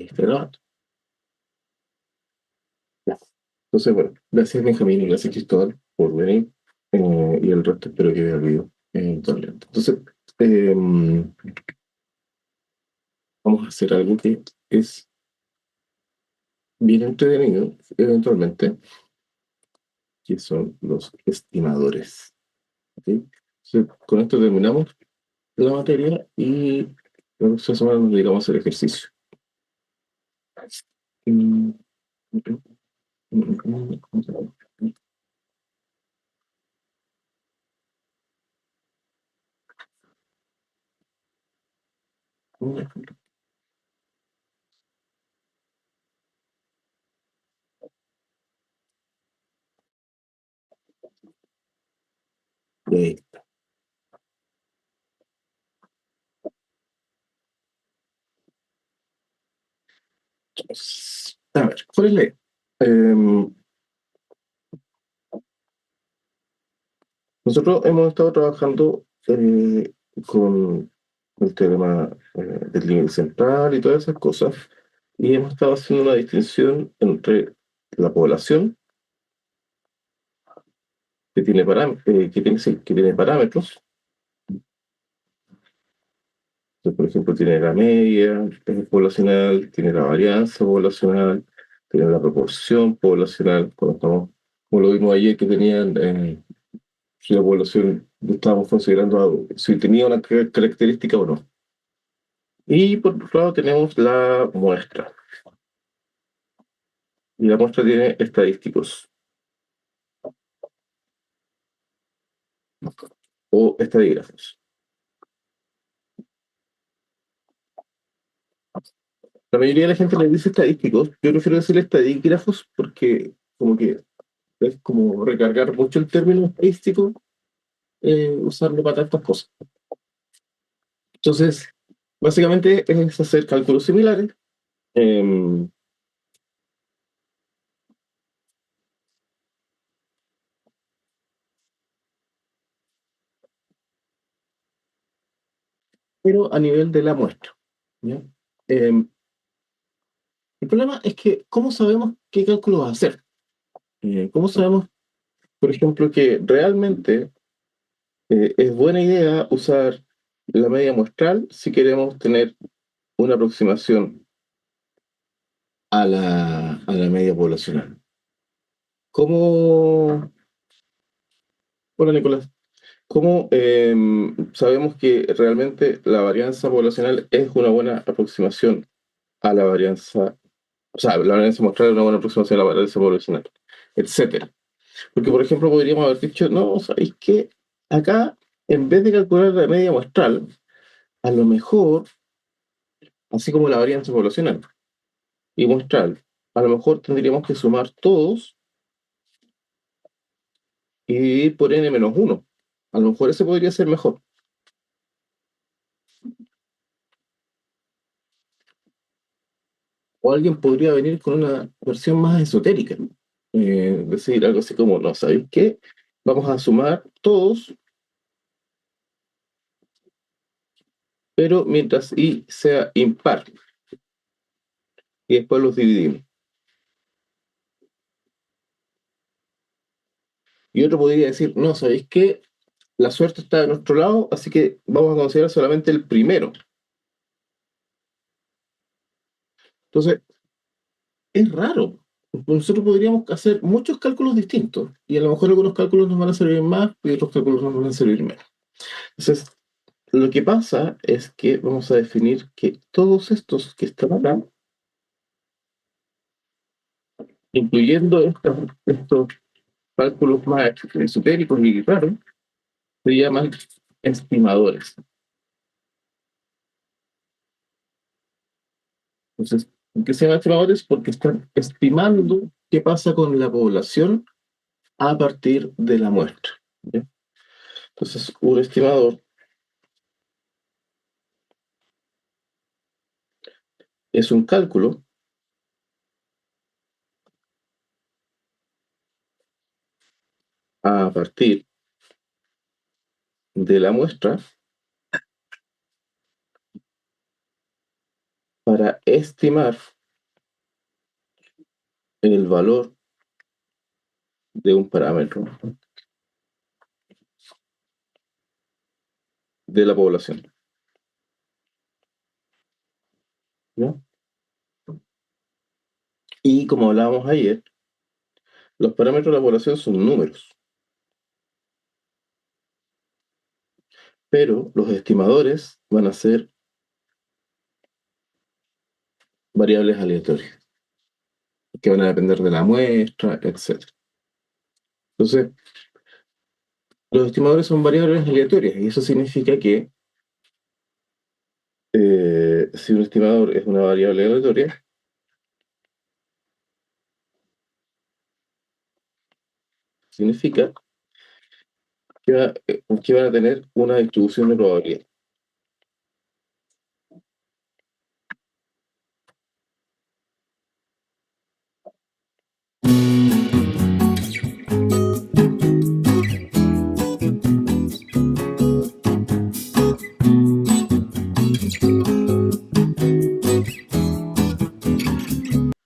Grabando. Ya. Entonces, bueno, gracias Benjamín y gracias Cristóbal por venir. Y el resto espero que vea el video eventualmente. Entonces, eh, vamos a hacer algo que es bien entretenido eventualmente, que son los estimadores. ¿Ok? Entonces, con esto terminamos la materia y la próxima semana nos dedicamos al ejercicio. Mm, eh, a ver, ¿cuál es la idea? Em, Nosotros hemos estado trabajando con el teorema del nivel central y todas esas cosas, y hemos estado haciendo una distinción entre la población, que tiene parámetros. Entonces, por ejemplo, tiene la media poblacional, tiene la varianza poblacional, tiene la proporción poblacional, como lo vimos ayer, que tenían si la población estábamos considerando si tenía una característica o no. Y por otro lado tenemos la muestra. Y la muestra tiene estadísticos o estadígrafos. La mayoría de la gente le dice estadísticos. Yo prefiero decir estadígrafos porque como que es como recargar mucho el término estadístico, usarlo para tantas cosas. Entonces, básicamente es hacer cálculos similares, eh, pero a nivel de la muestra. ¿Ya? Eh, el problema es que, ¿cómo sabemos qué cálculo va a hacer? ¿Cómo sabemos, por ejemplo, que realmente es buena idea usar la media muestral si queremos tener una aproximación a la media poblacional? ¿Cómo, hola Nicolás, cómo sabemos que realmente la varianza poblacional es una buena aproximación a la varianza, o sea, la varianza muestral es una buena aproximación a la varianza poblacional, etcétera? Porque, por ejemplo, podríamos haber dicho, no, ¿sabéis qué? Acá, en vez de calcular la media muestral, a lo mejor, así como la varianza poblacional y muestral, a lo mejor tendríamos que sumar todos y dividir por n-1. A lo mejor ese podría ser mejor. O alguien podría venir con una versión más esotérica. Decir algo así como, no, ¿sabéis qué? Vamos a sumar todos, pero mientras i sea impar. Y después los dividimos. Y otro podría decir, no, ¿sabéis qué? La suerte está de nuestro lado, así que vamos a considerar solamente el primero. Entonces, es raro. Nosotros podríamos hacer muchos cálculos distintos y a lo mejor algunos cálculos nos van a servir más y otros cálculos nos van a servir menos. Entonces, lo que pasa es que vamos a definir que todos estos que están acá, incluyendo estos cálculos más esotéricos y raros, se llaman estimadores. Entonces, ¿por qué se llaman estimadores? Porque están estimando qué pasa con la población a partir de la muestra. ¿Ya? Entonces, un estimador es un cálculo a partir de la muestra para estimar el valor de un parámetro de la población. ¿Ya? Y como hablábamos ayer, los parámetros de la población son números, pero los estimadores van a ser variables aleatorias, que van a depender de la muestra, etc. Entonces, los estimadores son variables aleatorias y eso significa que si un estimador es una variable aleatoria, significa que van a tener una distribución de probabilidad.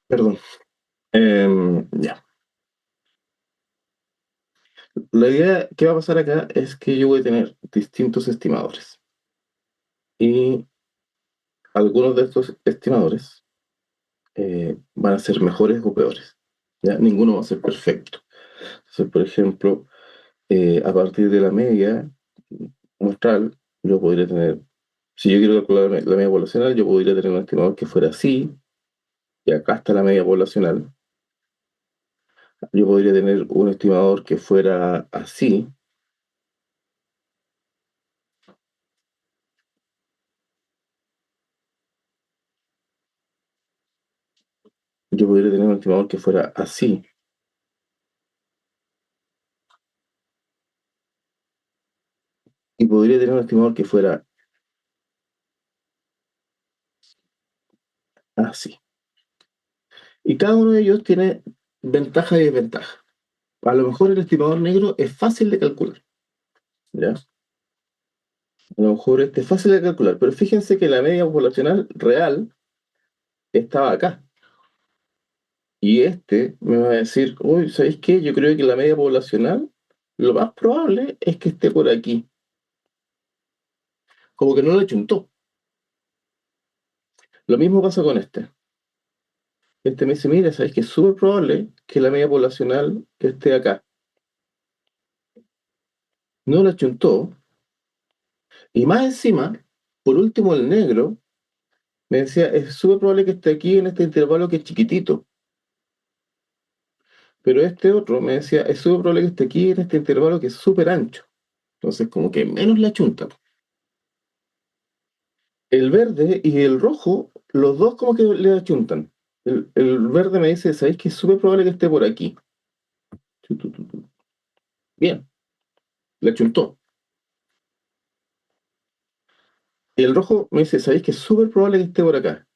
Perdón. Ya. La idea que va a pasar acá es que yo voy a tener distintos estimadores. Y algunos de estos estimadores van a ser mejores o peores. ¿Ya? Ninguno va a ser perfecto. Entonces, por ejemplo, a partir de la media muestral, yo podría tener, si yo quiero calcular la media poblacional, yo podría tener un estimador que fuera así, y acá está la media poblacional. Yo podría tener un estimador que fuera así, yo podría tener un estimador que fuera así, y podría tener un estimador que fuera así. Y cada uno de ellos tiene ventaja y desventaja. A lo mejor el estimador negro es fácil de calcular, ¿ya? A lo mejor este es fácil de calcular, pero fíjense que la media poblacional real estaba acá. Y este me va a decir, uy, ¿sabéis qué? Yo creo que la media poblacional, lo más probable es que esté por aquí. Como que no lo chuntó. Lo mismo pasa con este. Este me dice, mira, ¿sabéis que es súper probable que la media poblacional esté acá? No la chuntó. Y más encima, por último, el negro me decía, es súper probable que esté aquí en este intervalo que es chiquitito. Pero este otro me decía, es súper probable que esté aquí en este intervalo que es súper ancho. Entonces, como que menos la chunta. El verde y el rojo, los dos como que le achuntan. El verde me dice, ¿sabéis que es súper probable que esté por aquí? Tu, tu, tu, tu. Bien, le achuntó. Y el rojo me dice, ¿sabéis que es súper probable que esté por acá?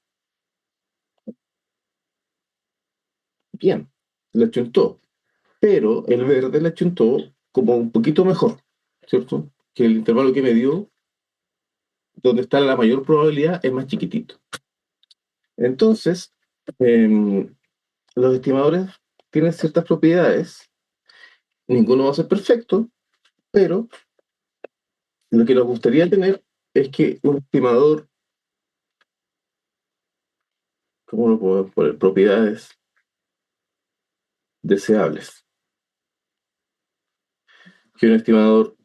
Bien, le achuntó. Pero el verde le achuntó como un poquito mejor, ¿cierto? Que el intervalo que me dio, donde está la mayor probabilidad, es más chiquitito. Entonces, em, los estimadores tienen ciertas propiedades. Ninguno va a ser perfecto, pero lo que nos gustaría tener es que un estimador, ¿cómo lo podemos poner? Propiedades deseables. Que un estimador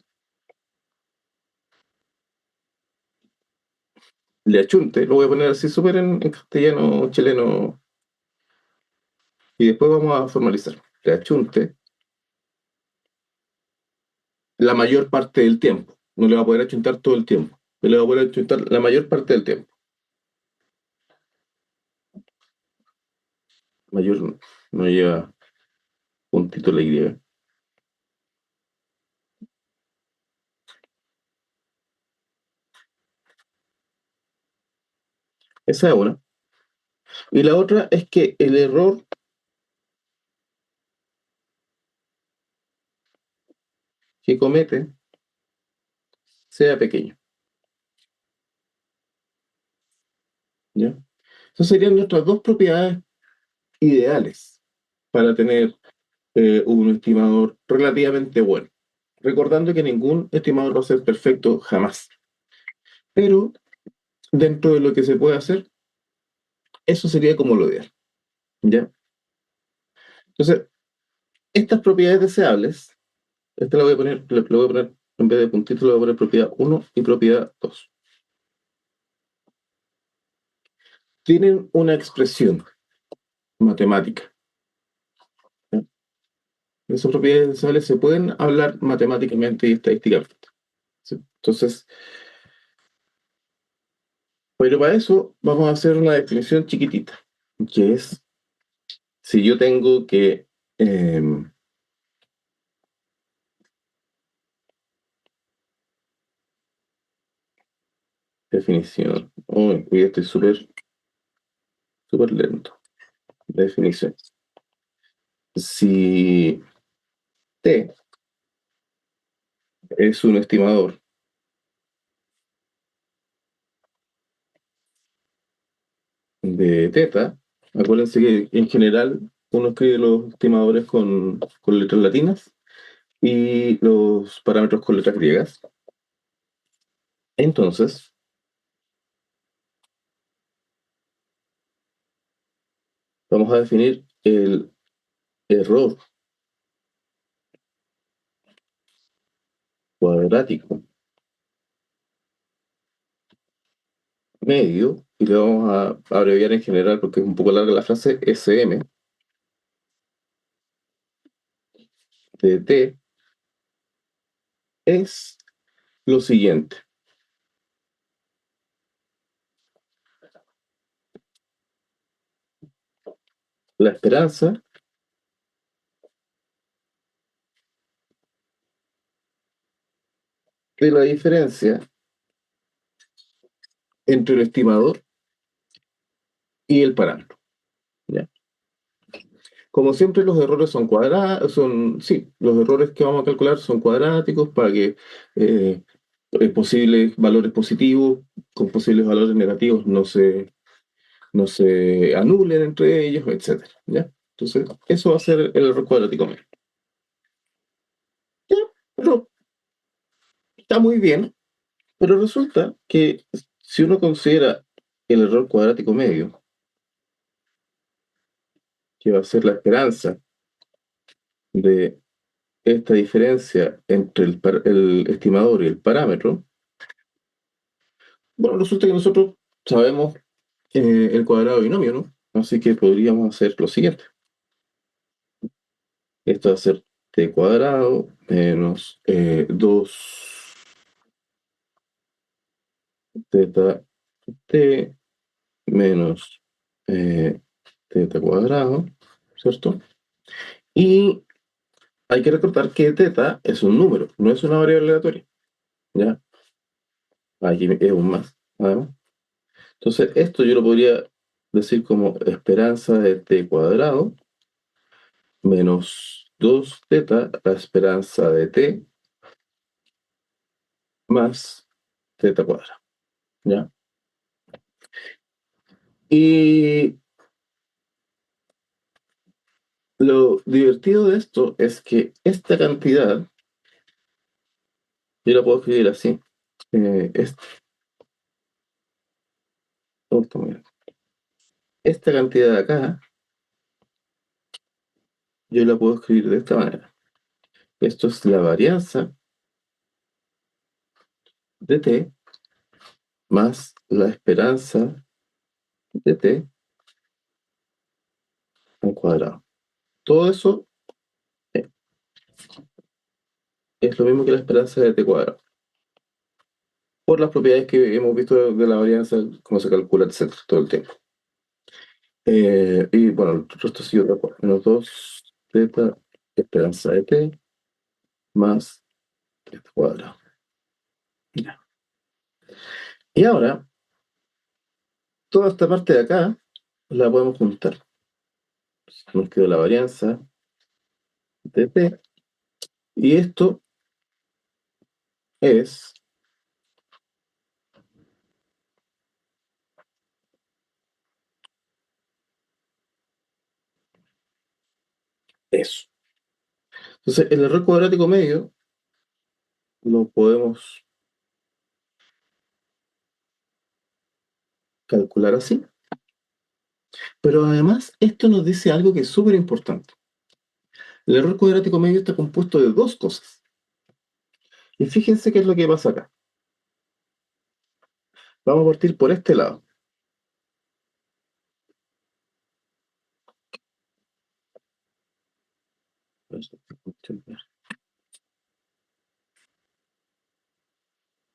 le achunte, lo voy a poner así súper en castellano chileno y después vamos a formalizar. Le achunte la mayor parte del tiempo. No le va a poder achuntar todo el tiempo, pero le va a poder achuntar la mayor parte del tiempo. Mayor no lleva puntito la Y. Esa es una. Y la otra es que el error que comete sea pequeño. ¿Ya? Esas serían nuestras dos propiedades ideales para tener un estimador relativamente bueno. Recordando que ningún estimador va a ser perfecto jamás. Pero dentro de lo que se puede hacer, eso sería como lo ideal. ¿Ya? Entonces, estas propiedades deseables, esta le voy a poner, en vez de puntito, le voy a poner propiedad 1 y propiedad 2. Tienen una expresión matemática. ¿Ya? Esas propiedades deseables se pueden hablar matemáticamente y estadísticamente. ¿Sí? Entonces, pero para eso vamos a hacer una definición chiquitita, que es si yo tengo que definición. Uy, estoy súper lento. Definición. Si T es un estimador de teta, acuérdense que en general uno escribe los estimadores con letras latinas y los parámetros con letras griegas. Entonces, vamos a definir el error cuadrático medio, y le vamos a abreviar en general porque es un poco larga la frase, SM de T, es lo siguiente. La esperanza de la diferencia entre el estimador y el parámetro. ¿Ya? Como siempre, los errores son cuadrados, sí, los errores que vamos a calcular son cuadráticos para que eh, posibles valores positivos con posibles valores negativos no se anulen entre ellos, etcétera. ¿Ya? Entonces, eso va a ser el error cuadrático medio. Ya, pero está muy bien, pero resulta que si uno considera el error cuadrático medio, que va a ser la esperanza de esta diferencia entre el estimador y el parámetro, bueno, resulta que nosotros sabemos el cuadrado binomio, ¿no? Así que podríamos hacer lo siguiente. Esto va a ser t cuadrado menos 2 teta t menos teta cuadrado, ¿cierto? Y hay que recordar que teta es un número, no es una variable aleatoria, ¿ya? Aquí es un más, además. Entonces, esto yo lo podría decir como esperanza de t cuadrado menos 2 teta, la esperanza de t, más teta cuadrada, ¿ya? Y lo divertido de esto es que esta cantidad, yo la puedo escribir así, esta, oh, está muy bien. Esta cantidad de acá, yo la puedo escribir de esta manera. Esto es la varianza de t más la esperanza de t al cuadrado. Todo eso eh, es lo mismo que la esperanza de t cuadrado, por las propiedades que hemos visto de la varianza, cómo se calcula, etcétera, todo el tiempo. Y bueno, el resto sigue otra cosa. Menos 2 teta esperanza de t más teta cuadrado. Ya. Y ahora, toda esta parte de acá la podemos juntar. Nos queda la varianza de t. Y esto es Eso. Entonces, el error cuadrático medio lo podemos calcular así. Pero además, esto nos dice algo que es súper importante. El error cuadrático medio está compuesto de dos cosas. Y fíjense qué es lo que pasa acá. Vamos a partir por este lado.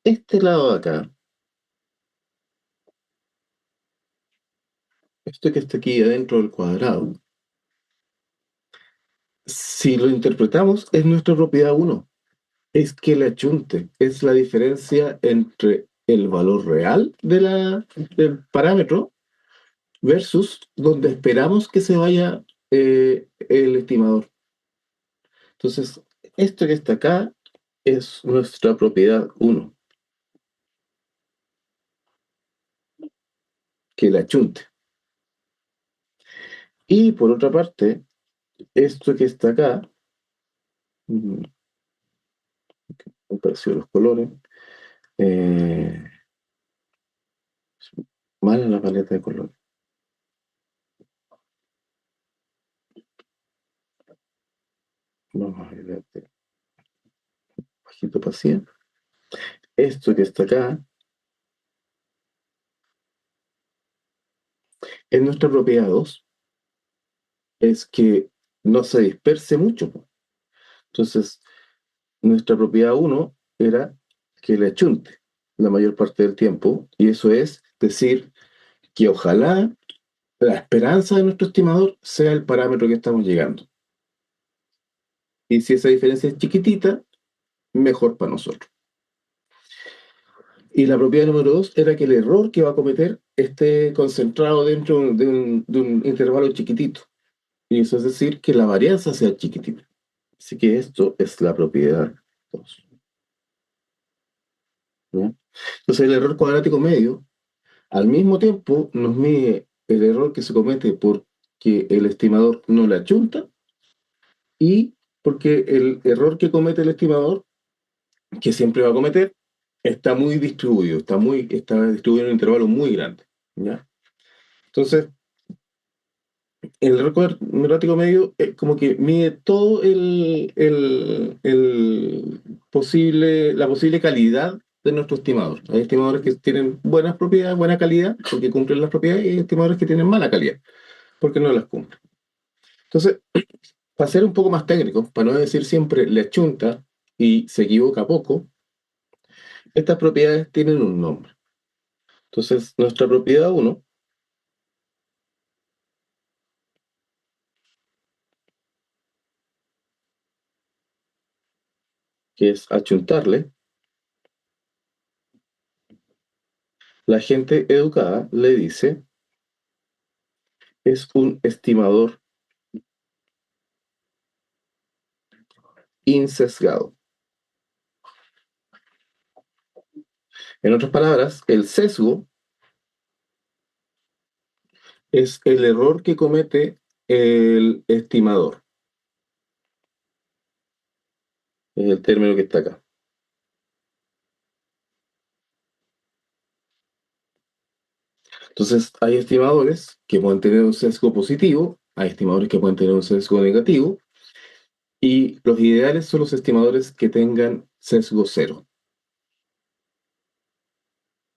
Este lado de acá, esto que está aquí adentro del cuadrado, si lo interpretamos, es nuestra propiedad uno. Es que el achunte es la diferencia entre el valor real del parámetro versus donde esperamos que se vaya el estimador. Entonces, esto que está acá es nuestra propiedad uno, que el achunte. Y por otra parte, esto que está acá, han parecido los colores, eh, mal en la paleta de colores. Vamos a ver, bajito paciente. Esto que está acá es nuestra propiedad 2, es que no se disperse mucho. Entonces, nuestra propiedad uno era que le achunte la mayor parte del tiempo, y eso es decir que ojalá la esperanza de nuestro estimador sea el parámetro que estamos llegando. Y si esa diferencia es chiquitita, mejor para nosotros. Y la propiedad número 2 era que el error que va a cometer esté concentrado dentro de un intervalo chiquitito. Y eso es decir, que la varianza sea chiquitita. Así que esto es la propiedad 2. ¿Ya? Entonces el error cuadrático medio, al mismo tiempo, nos mide el error que se comete porque el estimador no le achunta y porque el error que comete el estimador, que siempre va a cometer, está muy distribuido, está distribuido en un intervalo muy grande. ¿Ya? Entonces, el error cuadrático medio como que mide todo la posible calidad de nuestro estimador. Hay estimadores que tienen buenas propiedades, buena calidad, porque cumplen las propiedades, y hay estimadores que tienen mala calidad, porque no las cumplen. Entonces, para ser un poco más técnico, para no decir siempre le achunta y se equivoca poco, estas propiedades tienen un nombre. Entonces, nuestra propiedad uno, que es achuntarle, la gente educada le dice es un estimador insesgado. En otras palabras, el sesgo es el error que comete el estimador. Es el término que está acá. Entonces, hay estimadores que pueden tener un sesgo positivo, hay estimadores que pueden tener un sesgo negativo, y los ideales son los estimadores que tengan sesgo cero.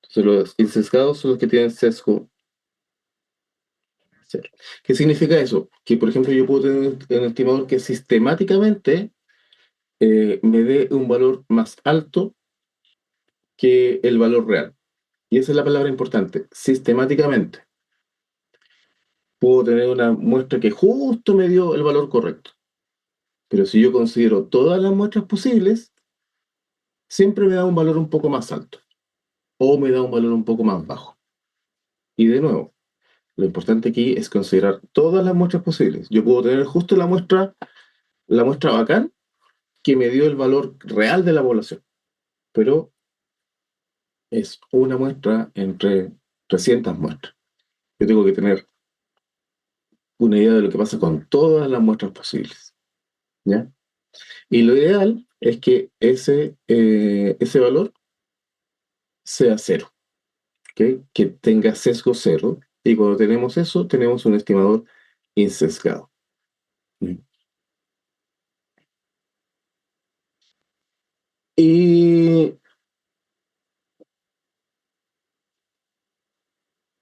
Entonces, los insesgados son los que tienen sesgo cero. ¿Qué significa eso? Que, por ejemplo, yo puedo tener un estimador que sistemáticamente me dé un valor más alto que el valor real. Y esa es la palabra importante, sistemáticamente. Puedo tener una muestra que justo me dio el valor correcto. Pero si yo considero todas las muestras posibles, siempre me da un valor un poco más alto o me da un valor un poco más bajo. Y de nuevo, lo importante aquí es considerar todas las muestras posibles. Yo puedo tener justo la muestra bacán que me dio el valor real de la población, pero es una muestra entre 300 muestras. Yo tengo que tener una idea de lo que pasa con todas las muestras posibles. ¿ya? Y lo ideal es que ese valor sea cero, ¿ok? Que tenga sesgo cero. Y cuando tenemos eso, tenemos un estimador insesgado. ¿Mm? Y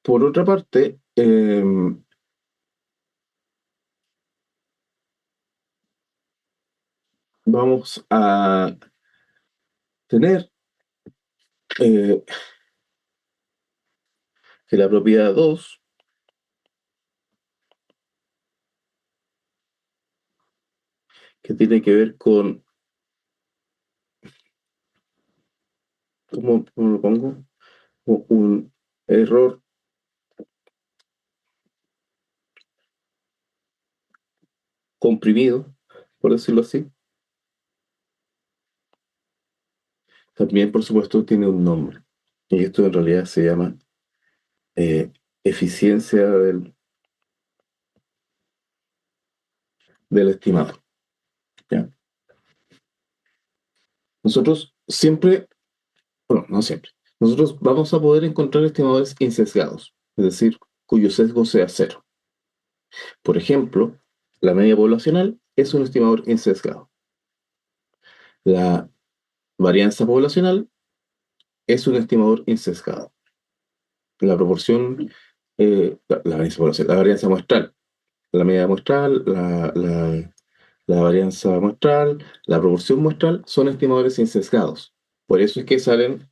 por otra parte, vamos a tener eh, que la propiedad 2, que tiene que ver con, ¿cómo lo pongo? Un error comprimido, por decirlo así. También, por supuesto, tiene un nombre. Y esto en realidad se llama eh, eficiencia del estimado. ¿Ya? Nosotros siempre, bueno, no siempre, nosotros vamos a poder encontrar estimadores insesgados, es decir, cuyo sesgo sea cero. Por ejemplo, la media poblacional es un estimador insesgado. La varianza poblacional es un estimador insesgado. La proporción, la varianza muestral, la media muestral, la varianza muestral, la proporción muestral son estimadores insesgados. Por eso es que salen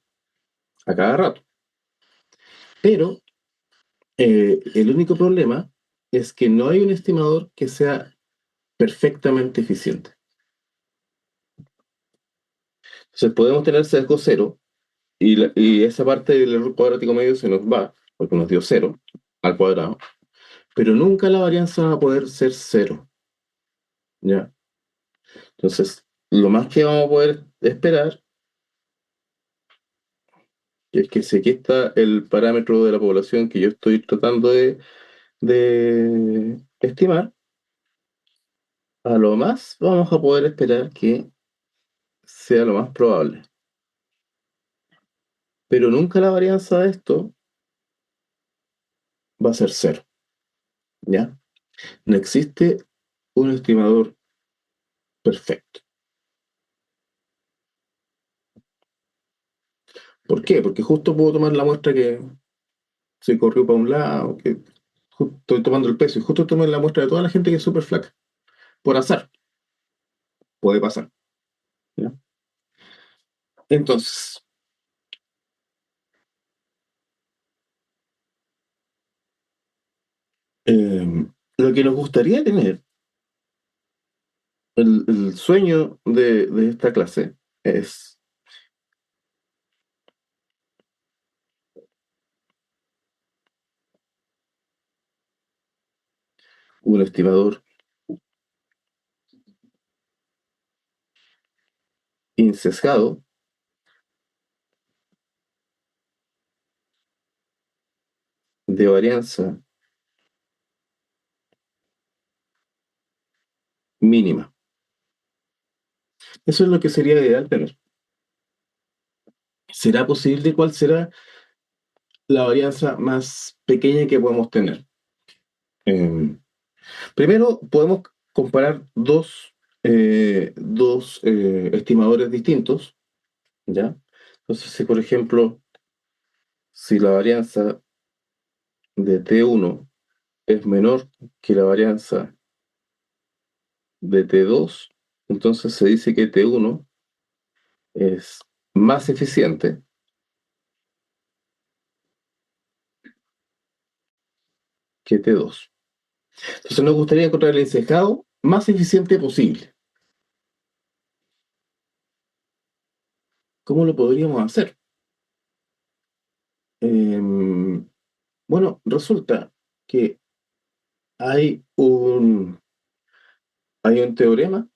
a cada rato. Pero el único problema es que no hay un estimador que sea perfectamente eficiente. Entonces podemos tener sesgo cero y esa parte del error cuadrático medio se nos va, porque nos dio cero al cuadrado, pero nunca la varianza va a poder ser cero, ¿ya? Entonces, lo más que vamos a poder esperar es que si aquí está el parámetro de la población que yo estoy tratando de estimar, a lo más vamos a poder esperar que sea lo más probable. Pero nunca la varianza de esto va a ser cero, ¿ya? No existe un estimador perfecto. ¿Por qué? Porque justo puedo tomar la muestra que se corrió para un lado, que justo estoy tomando el peso y justo tomé la muestra de toda la gente que es súper flaca. Por azar, puede pasar, ¿ya? Entonces, lo que nos gustaría tener, el sueño de esta clase, es un estimador insesgado de varianza mínima. Eso es lo que sería ideal tener. ¿Será posible? ¿Cuál será la varianza más pequeña que podemos tener? Eh, Primero, podemos comparar dos estimadores distintos, ¿ya? Entonces, si por ejemplo, si la varianza de T1 es menor que la varianza de T2, entonces se dice que T1 es más eficiente que T2. Entonces nos gustaría encontrar el encejado más eficiente posible. ¿Cómo lo podríamos hacer? Em, bueno, resulta que hay un, hay un teorema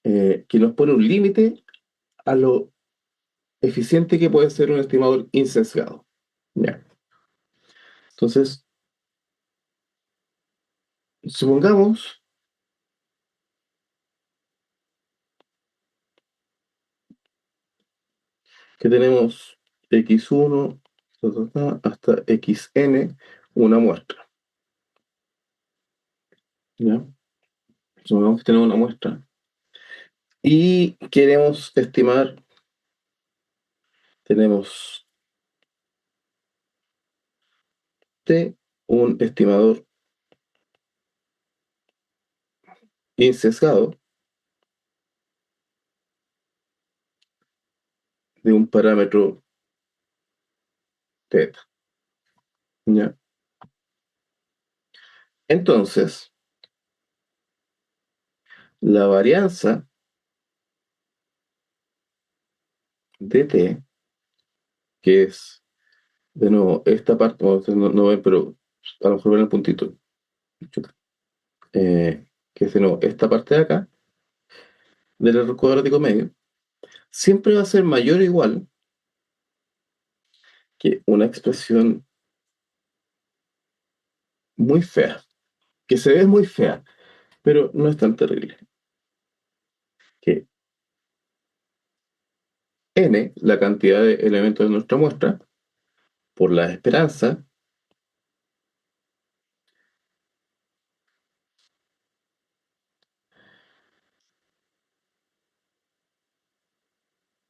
que nos pone un límite a lo eficiente que puede ser un estimador insesgado. Ya. Entonces, supongamos que tenemos x1 hasta xn, una muestra. ¿Ya? Supongamos que tenemos una muestra y queremos estimar, tenemos T, un estimador insesgado de un parámetro θ. ¿Ya? Entonces, la varianza de T, que es, de nuevo, esta parte, bueno, ustedes no ven, pero a lo mejor ven el puntito, que es de nuevo esta parte de acá, del error cuadrático medio, siempre va a ser mayor o igual que una expresión muy fea, que se ve muy fea, pero no es tan terrible, que n, la cantidad de elementos de nuestra muestra, por la esperanza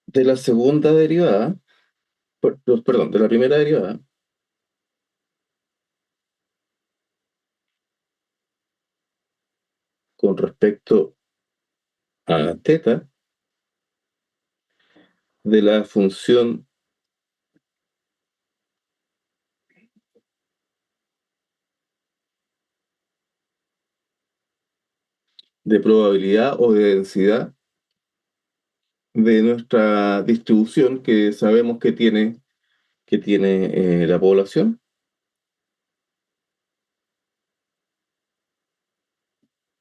de la segunda derivada, perdón, de la primera derivada, con respecto a θ, de la función de probabilidad o de densidad de nuestra distribución que sabemos que tiene la población,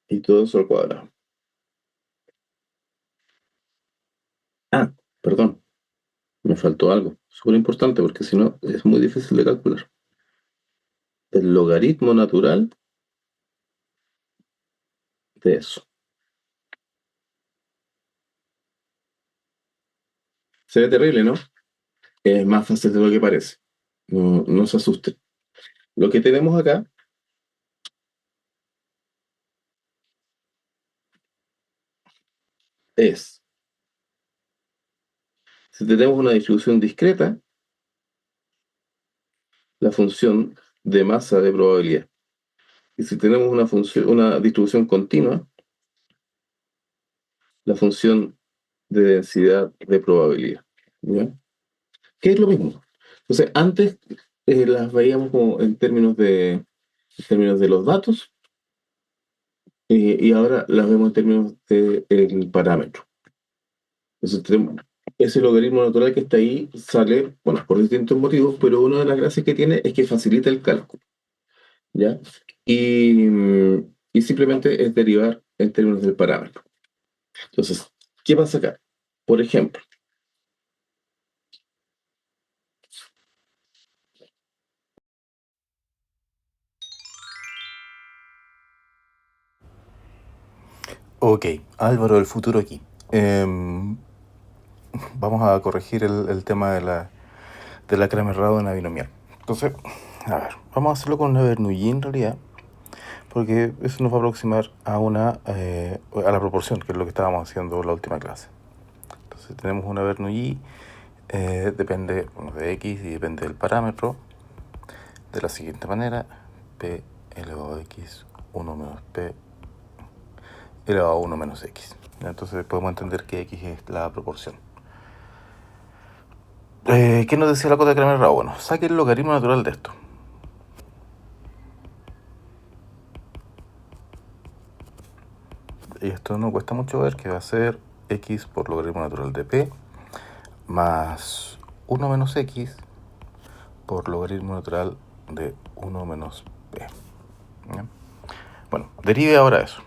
y todo eso al cuadrado. Ah, perdón, me faltó algo súper importante porque si no es muy difícil de calcular. El logaritmo natural de eso. Se ve terrible, ¿no? Es más fácil de lo que parece. No se asusten. Lo que tenemos acá es, si tenemos una distribución discreta, la función de masa de probabilidad. Y si tenemos una distribución continua, la función de densidad de probabilidad. ¿Ya? Que es lo mismo. Entonces, antes las veíamos como en términos de los datos, y ahora las vemos en términos del parámetro. Entonces, ese logaritmo natural que está ahí sale, bueno, por distintos motivos, pero una de las gracias que tiene es que facilita el cálculo, ¿ya? Y simplemente es derivar en términos del parámetro. Entonces, ¿qué pasa acá? Por ejemplo, Ok, Álvaro del futuro aquí. Vamos a corregir el tema de la Kramer-Rao en la binomial. Entonces, a ver, vamos a hacerlo con una Bernoulli en realidad, porque eso nos va a aproximar a la proporción, que es lo que estábamos haciendo en la última clase. Entonces tenemos una Bernoulli, depende de x y depende del parámetro, de la siguiente manera: p elevado a x 1 menos p elevado a 1 menos x. Entonces podemos entender que x es la proporción. ¿Qué nos decía la cota de Kramer-Rao? Bueno, saque el logaritmo natural de esto. Y esto no cuesta mucho ver, que va a ser x por logaritmo natural de p más 1 menos x por logaritmo natural de 1 menos p. ¿Ya? Bueno, derive ahora eso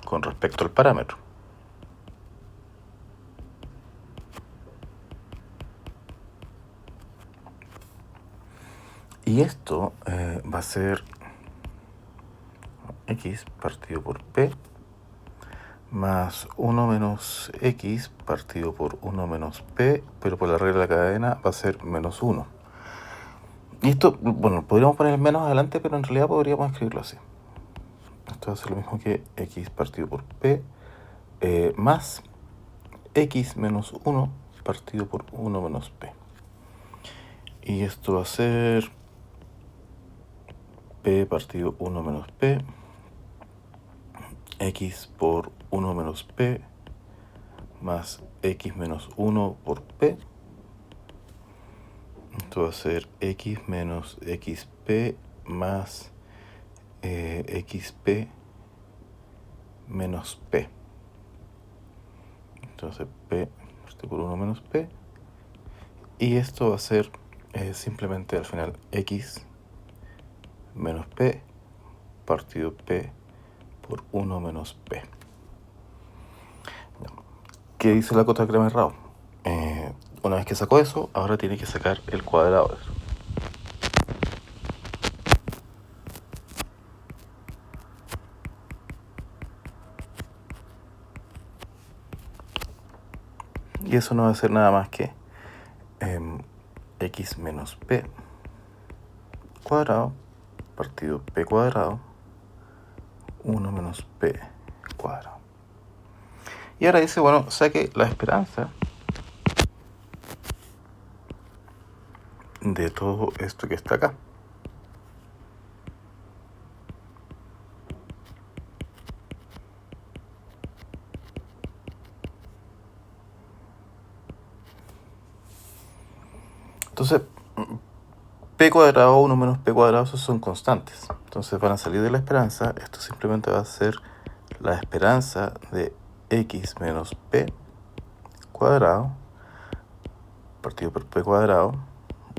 con respecto al parámetro. Y esto va a ser x partido por p más 1 menos x partido por 1 menos p, pero por la regla de la cadena va a ser menos 1. Y esto, bueno, podríamos poner el menos adelante, pero en realidad podríamos escribirlo así. Esto va a ser lo mismo que x partido por p más x menos 1 partido por 1 menos p. Y esto va a ser p partido 1 menos p, x por 1 menos p, más x menos 1 por p. Esto va a ser x menos xp más xp menos p. Entonces p partido por 1 menos p. Y esto va a ser simplemente al final x menos p partido p por 1 menos p. ¿Qué dice la cota de Kramer-Rao? Una vez que sacó eso, ahora tiene que sacar el cuadrado de eso. Y eso no va a ser nada más que x menos p cuadrado partido p cuadrado 1 menos p cuadrado. Y ahora dice, bueno, saque la esperanza de todo esto que está acá. Entonces, p cuadrado 1 menos p cuadrado, esos son constantes. Entonces van a salir de la esperanza. Esto simplemente va a ser la esperanza de x menos p cuadrado partido por p cuadrado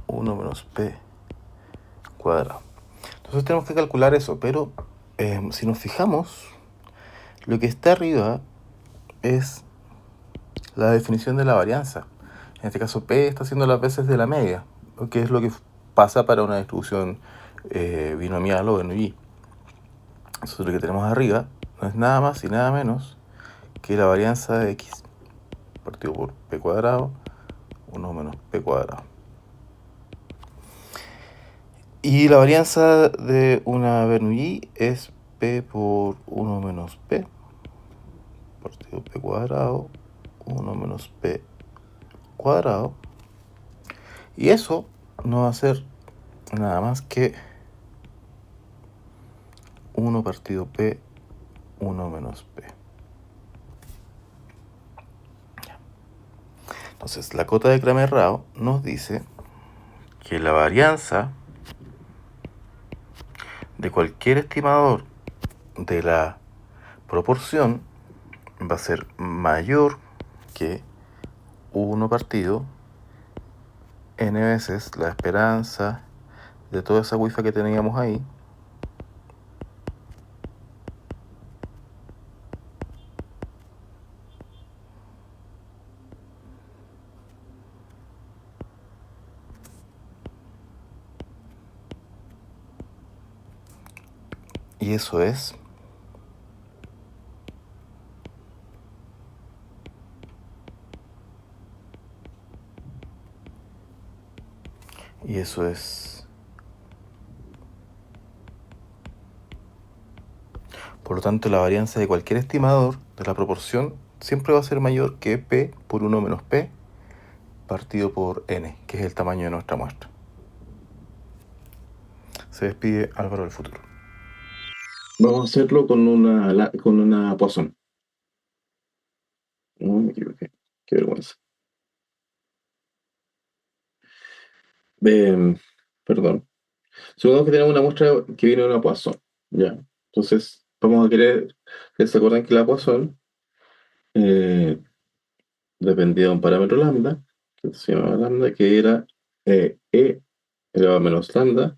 1 menos p cuadrado. Entonces tenemos que calcular eso, pero si nos fijamos, lo que está arriba es la definición de la varianza. En este caso p está haciendo las veces de la media, que es lo que pasa para una distribución binomial o Bernoulli. Entonces lo que tenemos arriba no es nada más y nada menos que la varianza de x partido por p cuadrado 1 menos p cuadrado. Y la varianza de una Bernoulli es p por 1 menos p partido p cuadrado 1 menos p cuadrado. Y eso no va a ser nada más que 1 partido p 1 menos p. Entonces la cota de Kramer-Rao nos dice que la varianza de cualquier estimador de la proporción va a ser mayor que 1 partido n veces la esperanza de toda esa wifi que teníamos ahí y eso es por lo tanto la varianza de cualquier estimador de la proporción siempre va a ser mayor que p por 1 menos p partido por n, que es el tamaño de nuestra muestra. Se despide Álvaro del futuro. Vamos a hacerlo con una Poisson. No me equivoqué. Qué vergüenza. Eh, Perdón. Supongamos que tenemos una muestra que viene de una Poisson. Ya. Entonces, vamos a querer que se acuerden que la Poisson eh, dependía de un parámetro lambda, que se llama lambda, que era e elevado a menos lambda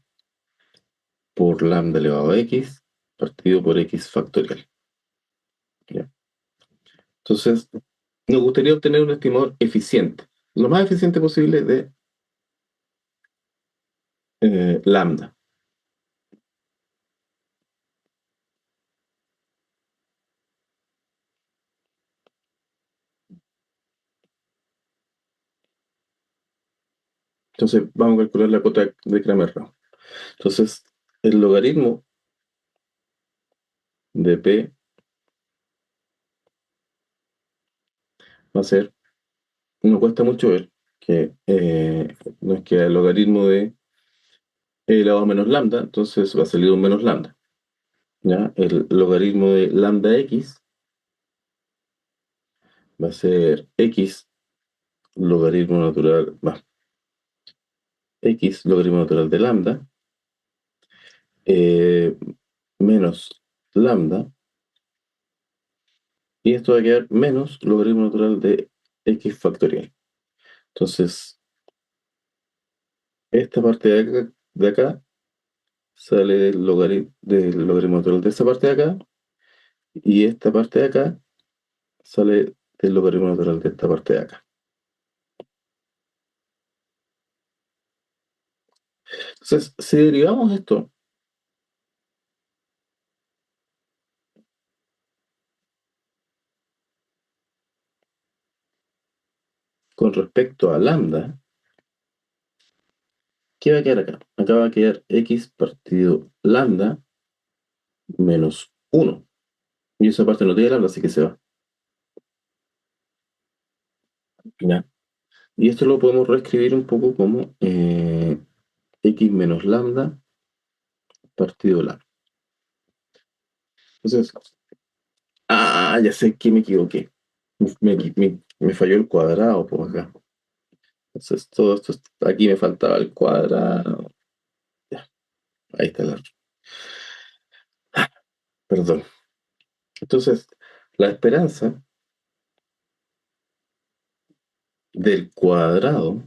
por lambda elevado a x partido por x factorial. ¿Ya? Entonces, nos gustaría obtener un estimador eficiente, lo más eficiente posible de lambda. Entonces vamos a calcular la cota de Kramer-Rao. Entonces el logaritmo de P va a ser, no cuesta mucho ver, que no es que el logaritmo de e elevado a menos lambda, entonces va a salir un menos lambda. ¿Ya? El logaritmo de lambda x va a ser x logaritmo natural, más x logaritmo natural de lambda, eh, menos lambda, y esto va a quedar menos logaritmo natural de x factorial. Entonces, esta parte de acá sale del logaritmo natural de esta parte de acá, y esta parte de acá sale del logaritmo natural de esta parte de acá. Entonces, si derivamos esto con respecto a lambda, ¿qué va a quedar acá? Acá va a quedar x partido lambda menos 1. Y esa parte no tiene lambda, así que se va. ¿Ya? Y esto lo podemos reescribir un poco como x menos lambda partido lambda. Entonces, ya sé que me equivoqué. Me falló el cuadrado por acá. Entonces, todo esto, aquí me faltaba el cuadrado. Ya, ahí está el error. Perdón. Entonces, la esperanza del cuadrado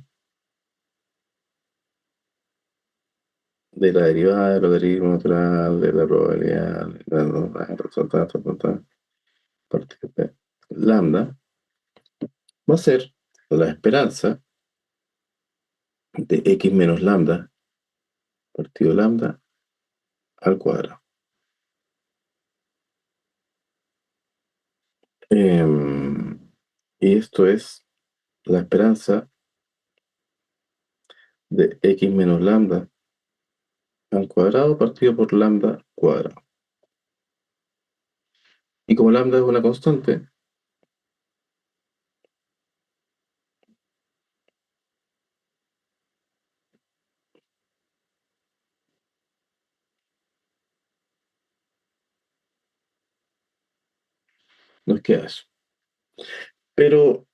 de la derivada del logaritmo natural de la probabilidad partido de lambda va a ser la esperanza de x menos lambda partido lambda al cuadrado. Y esto es la esperanza de x menos lambda al cuadrado partido por lambda cuadrado. Y como lambda es una constante, nos queda eso. Pero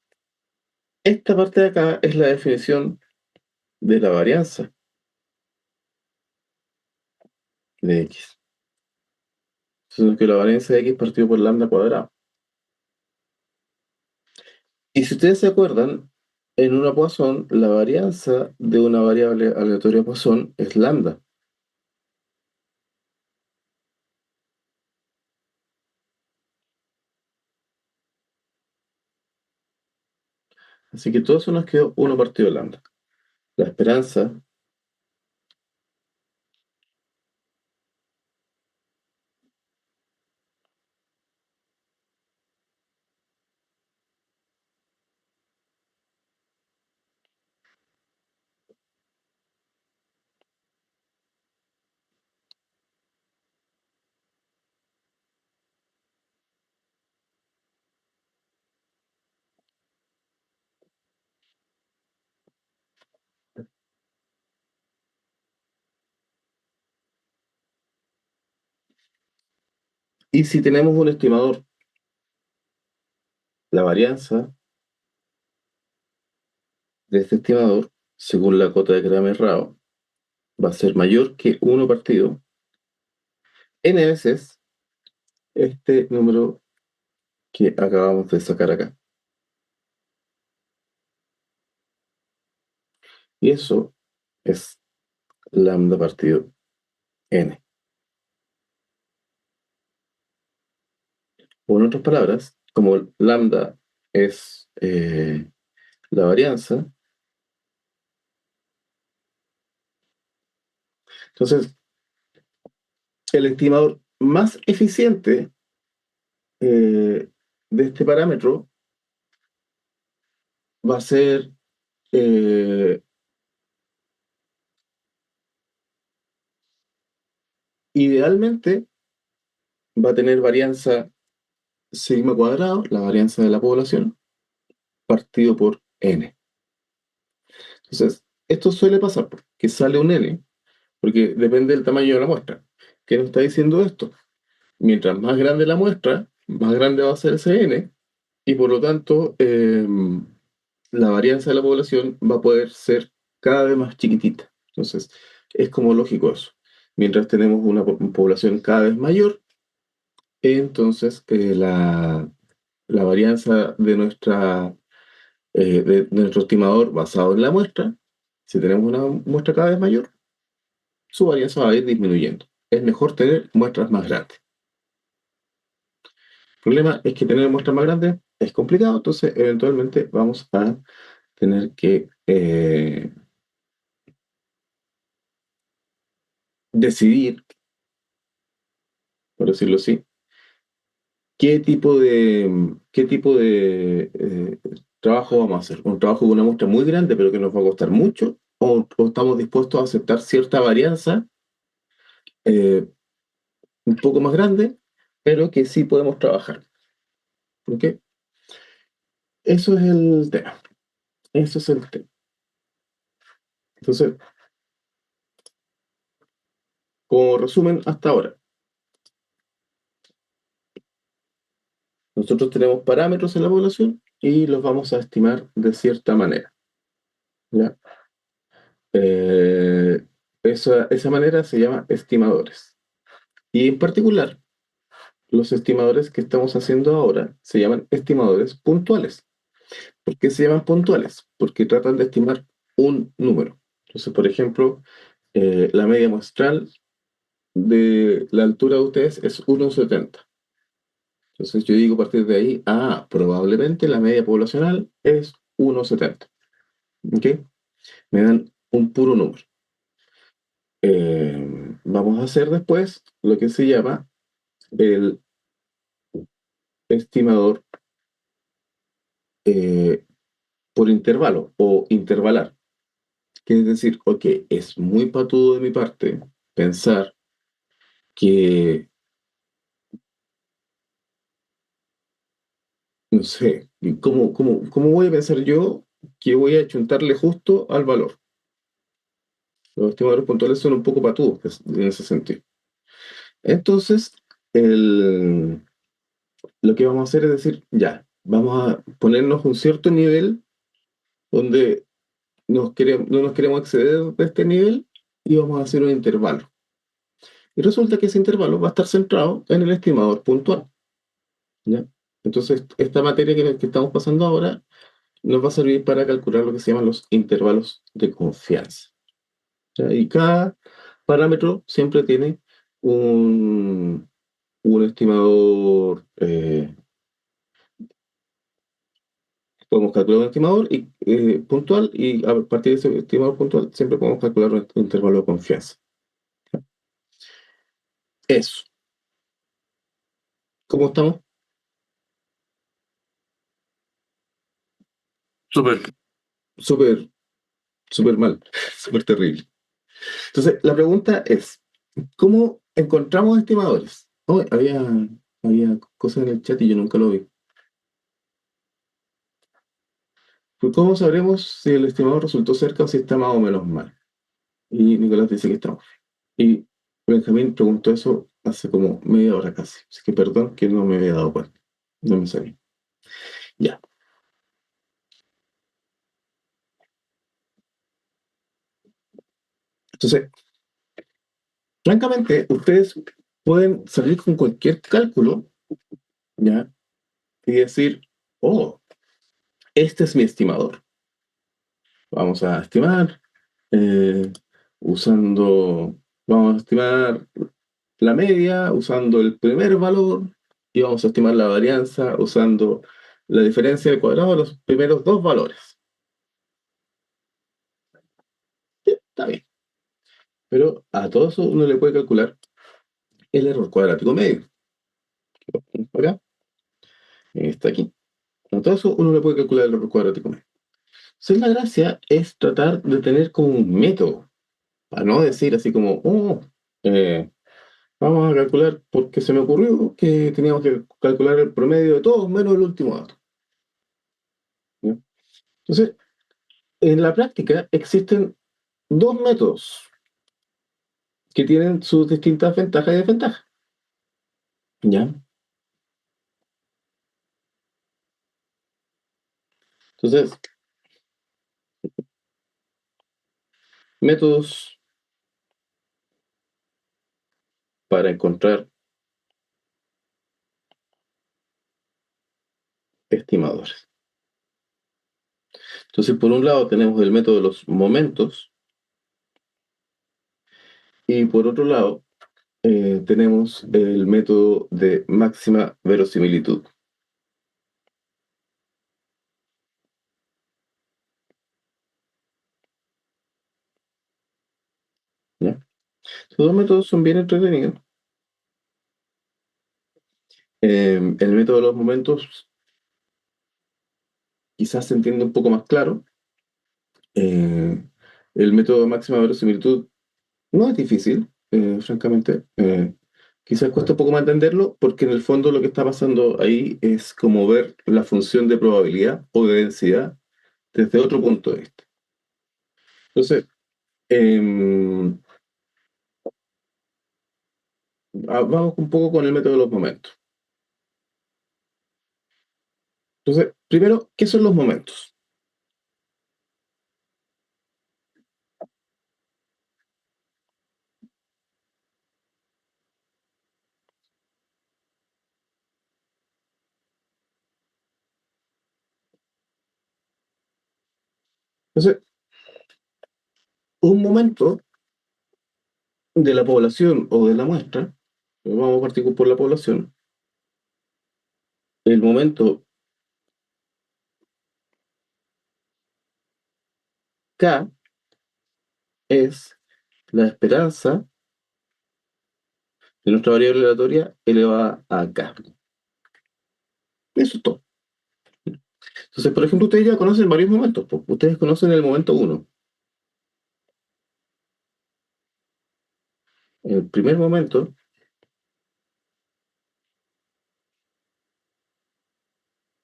esta parte de acá es la definición de la varianza de x. Entonces, que la varianza de x partido por lambda cuadrado. Y si ustedes se acuerdan, en una Poisson, la varianza de una variable aleatoria Poisson es lambda. Así que todo eso nos quedó 1 partido de lambda. La esperanza, y si tenemos un estimador, la varianza de este estimador, según la cota de Kramer-Rao, va a ser mayor que 1 partido n veces este número que acabamos de sacar acá. Y eso es lambda partido n. O en otras palabras, como lambda es la varianza, entonces el estimador más eficiente de este parámetro va a ser Idealmente va a tener varianza sigma cuadrado, la varianza de la población, partido por n. Entonces, esto suele pasar, que sale un n, porque depende del tamaño de la muestra. ¿Qué nos está diciendo esto? Mientras más grande la muestra, más grande va a ser ese n, y por lo tanto, la varianza de la población va a poder ser cada vez más chiquitita. Entonces, es como lógico eso. Mientras tenemos una población cada vez mayor, entonces la varianza de de nuestro estimador basado en la muestra, si tenemos una muestra cada vez mayor, su varianza va a ir disminuyendo. Es mejor tener muestras más grandes. El problema es que tener muestras más grandes es complicado, entonces eventualmente vamos a tener que decidir, por decirlo así, qué tipo de trabajo vamos a hacer. Un trabajo con una muestra muy grande, pero que nos va a costar mucho, o estamos dispuestos a aceptar cierta varianza eh, un poco más grande, pero que sí podemos trabajar. ¿Ok? Eso es el tema. Eso es el tema. Entonces, como resumen hasta ahora, nosotros tenemos parámetros en la población y los vamos a estimar de cierta manera. ¿Ya? Eh, esa manera se llama estimadores. Y en particular, los estimadores que estamos haciendo ahora se llaman estimadores puntuales. ¿Por qué se llaman puntuales? Porque tratan de estimar un número. Entonces, por ejemplo, la media muestral de la altura de ustedes es 1,70. Entonces yo digo a partir de ahí, probablemente la media poblacional es 1,70. ¿Ok? Me dan un puro número. Vamos a hacer después lo que se llama el estimador eh, por intervalo o intervalar. Que es decir, ok, es muy patudo de mi parte pensar que, no sé, ¿cómo voy a pensar yo que voy a chuntarle justo al valor? Los estimadores puntuales son un poco patudos en ese sentido. Entonces, lo que vamos a hacer es decir, ya, vamos a ponernos un cierto nivel donde no nos queremos exceder de este nivel y vamos a hacer un intervalo. Y resulta que ese intervalo va a estar centrado en el estimador puntual. ¿Ya? Entonces, esta materia que estamos pasando ahora nos va a servir para calcular lo que se llaman los intervalos de confianza. ¿Ya? Y cada parámetro siempre tiene un estimador, podemos calcular un estimador puntual y a partir de ese estimador puntual siempre podemos calcular un intervalo de confianza. Eso. ¿Cómo estamos? Súper, súper, súper mal, súper terrible. Entonces, la pregunta es, ¿cómo encontramos estimadores? Oh, había cosas en el chat y yo nunca lo vi. Pues, ¿cómo sabremos si el estimador resultó cerca o si está más o menos mal? Y Nicolás dice que estamos. Y Benjamín preguntó eso hace como media hora casi. Así que perdón que no me había dado cuenta. No me sabía. Ya. Entonces, francamente, ustedes pueden salir con cualquier cálculo, ¿ya? Y decir, oh, este es mi estimador. Vamos a estimar eh, usando, vamos a estimar la media usando el primer valor y vamos a estimar la varianza usando la diferencia del cuadrado de los primeros dos valores. Sí, está bien. Pero a todo eso uno le puede calcular el error cuadrático medio. Lo ponemos acá, está aquí. A todo eso uno le puede calcular el error cuadrático medio. Entonces la gracia es tratar de tener como un método, para no decir así como, eh, Vamos a calcular, porque se me ocurrió que teníamos que calcular el promedio de todos menos el último dato. ¿Ya? Entonces, en la práctica existen dos métodos que tienen sus distintas ventajas y desventajas. ¿Ya? Entonces, métodos para encontrar estimadores. Entonces, por un lado tenemos el método de los momentos y por otro lado tenemos el método de máxima verosimilitud. ¿Ya? Estos dos métodos son bien entretenidos. El método de los momentos quizás se entiende un poco más claro. Eh, el método de máxima verosimilitud no es difícil, francamente. Quizás cuesta un poco más entenderlo porque en el fondo lo que está pasando ahí es como ver la función de probabilidad o de densidad desde otro punto de vista. Entonces, em, vamos un poco con el método de los momentos. Entonces, primero, ¿qué son los momentos? Entonces, un momento de la población o de la muestra, vamos a partir por la población, el momento K es la esperanza de nuestra variable aleatoria elevada a K. Eso es todo. Entonces, por ejemplo, ustedes ya conocen varios momentos. Pues. Ustedes conocen el momento uno. El primer momento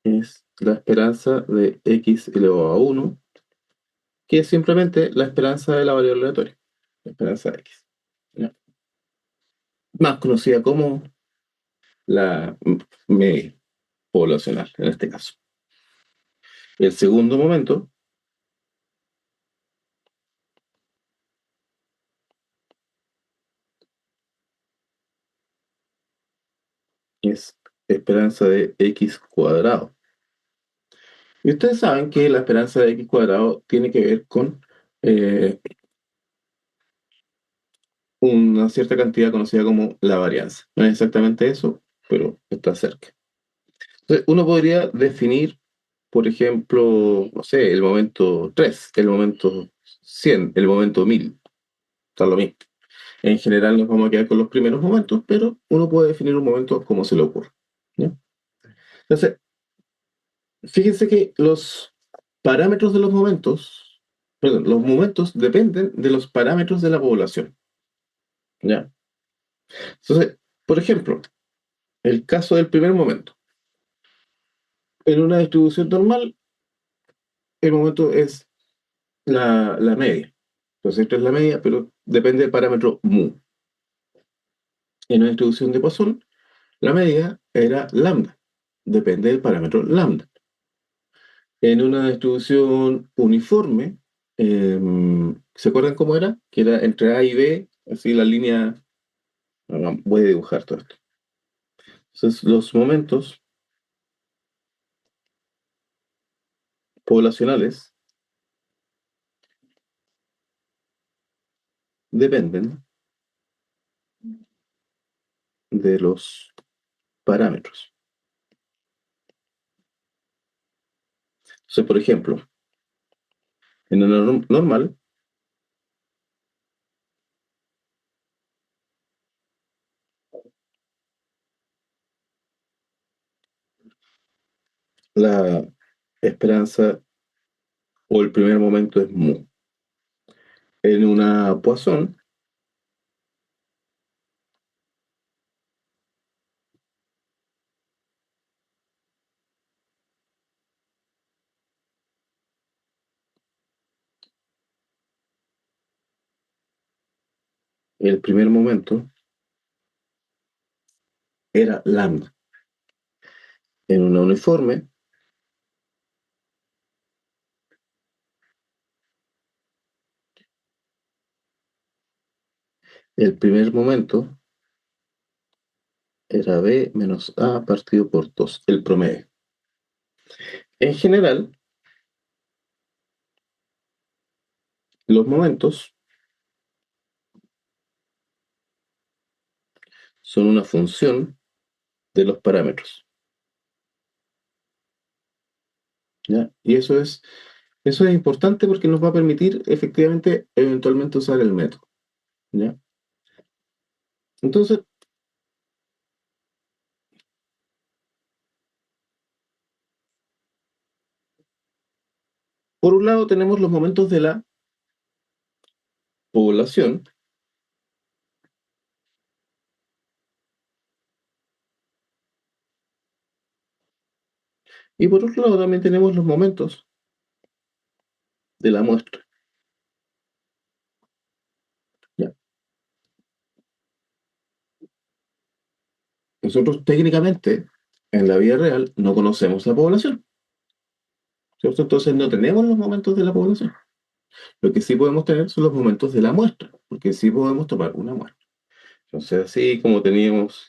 es la esperanza de X elevado a uno, que es simplemente la esperanza de la variable aleatoria, la esperanza de X. ¿Ya? Más conocida como la media poblacional, en este caso. El segundo momento es esperanza de X cuadrado. Y ustedes saben que la esperanza de X cuadrado tiene que ver con eh, una cierta cantidad conocida como la varianza. No es exactamente eso, pero está cerca. Entonces, uno podría definir, por ejemplo, no sé, el momento 3, el momento 100, el momento 1000, está lo mismo. En general nos vamos a quedar con los primeros momentos, pero uno puede definir un momento como se le ocurra. ¿Ya? Entonces, fíjense que los parámetros de los momentos, perdón, los momentos dependen de los parámetros de la población. ¿Ya? Entonces, por ejemplo, el caso del primer momento. En una distribución normal, el momento es la media. Entonces, esto es la media, pero depende del parámetro mu. En una distribución de Poisson, la media era lambda. Depende del parámetro lambda. En una distribución uniforme, ¿se acuerdan cómo era? Que era entre A y B, así la línea. Voy a dibujar todo esto. Entonces, los momentos poblacionales dependen de los parámetros. Entonces, por ejemplo, en una normal, la esperanza o el primer momento es mu. En una Poisson, el primer momento era lambda. En una uniforme, el primer momento era B menos A partido por 2, el promedio. En general, los momentos son una función de los parámetros, ¿ya? Y eso es importante porque nos va a permitir efectivamente eventualmente usar el método, ¿ya? Entonces, por un lado tenemos los momentos de la población y por otro lado también tenemos los momentos de la muestra, ¿ya? Nosotros técnicamente en la vida real no conocemos la población, ¿cierto? Entonces no tenemos los momentos de la población. Lo que sí podemos tener son los momentos de la muestra, porque sí podemos tomar una muestra. Entonces, así como teníamos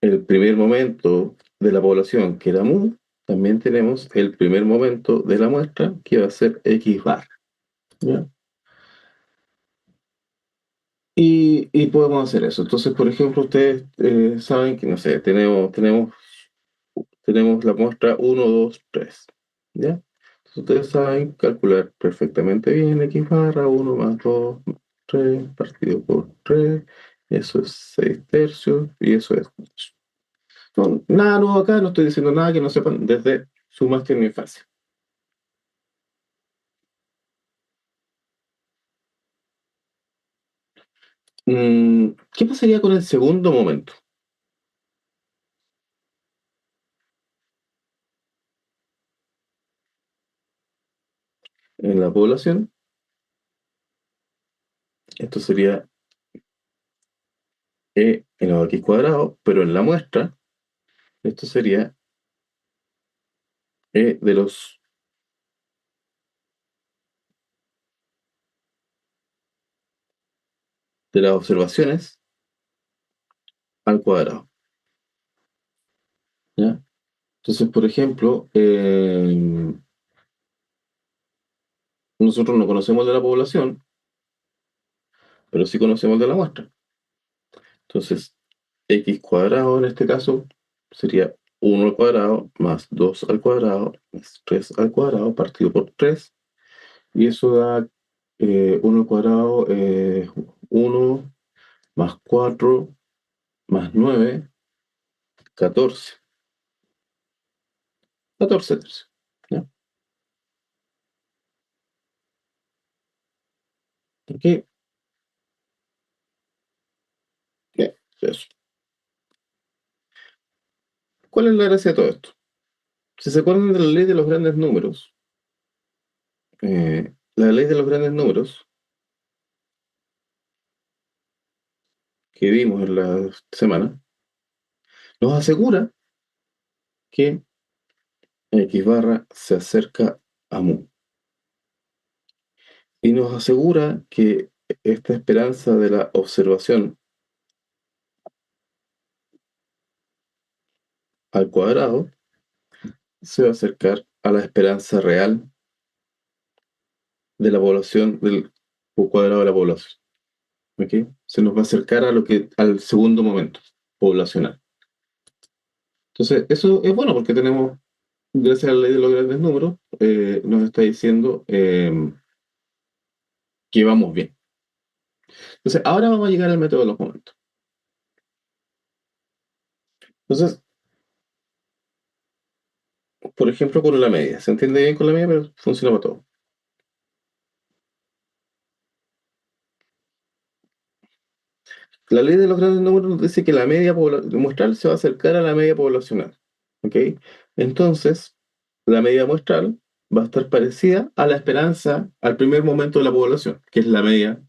el primer momento de la población, que era mu, también tenemos el primer momento de la muestra, que va a ser x bar, ¿ya? Y podemos hacer eso. Entonces, por ejemplo, ustedes saben que, no sé, tenemos la muestra uno 2 3, ¿ya? Entonces, ustedes saben calcular perfectamente bien x barra uno más 2 3 partido por 3, eso es 6 tercios, y eso es... No, nada nuevo acá, no estoy diciendo nada que no sepan desde su máster en infancia. ¿Qué pasaría con el segundo momento en la población? Esto sería elevado a x cuadrado, pero en la muestra, esto sería de las observaciones al cuadrado, ¿ya? Entonces, por ejemplo, nosotros no conocemos de la población, pero sí conocemos de la muestra. Entonces, x cuadrado en este caso sería uno al cuadrado más 2 al cuadrado más 3 al cuadrado partido por 3. Y eso da 1 al cuadrado, 1 más 4 más 9 14 14 tercios, ¿ya? Aquí, bien, eso. ¿Cuál es la gracia de todo esto? Si se acuerdan de la ley de los grandes números, la ley de los grandes números que vimos en la semana, nos asegura que x barra se acerca a mu. Y nos asegura que esta esperanza de la observación al cuadrado se va a acercar a la esperanza real de la población, del cuadrado de la población. ¿Ok? Se nos va a acercar al segundo momento poblacional. Entonces, eso es bueno porque tenemos, gracias a la ley de los grandes números, nos está diciendo que vamos bien. Entonces, ahora vamos a llegar al método de los momentos. Entonces, por ejemplo, con la media. ¿Se entiende bien con la media? Pero funciona para todo. La ley de los grandes números nos dice que la media muestral se va a acercar a la media poblacional. ¿Ok? Entonces, la media muestral va a estar parecida a la esperanza al primer momento de la población, que es la media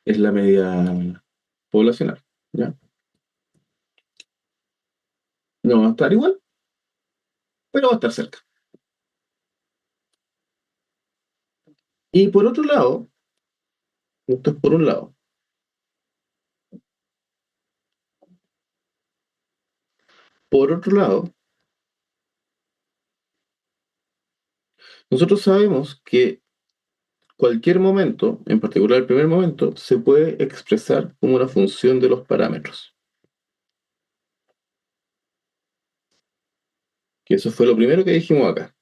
es la media poblacional, ¿ya? No va a estar igual, pero va a estar cerca. Y por otro lado, esto es por un lado, por otro lado, nosotros sabemos que cualquier momento, en particular el primer momento, se puede expresar como una función de los parámetros. Que eso fue lo primero que dijimos acá,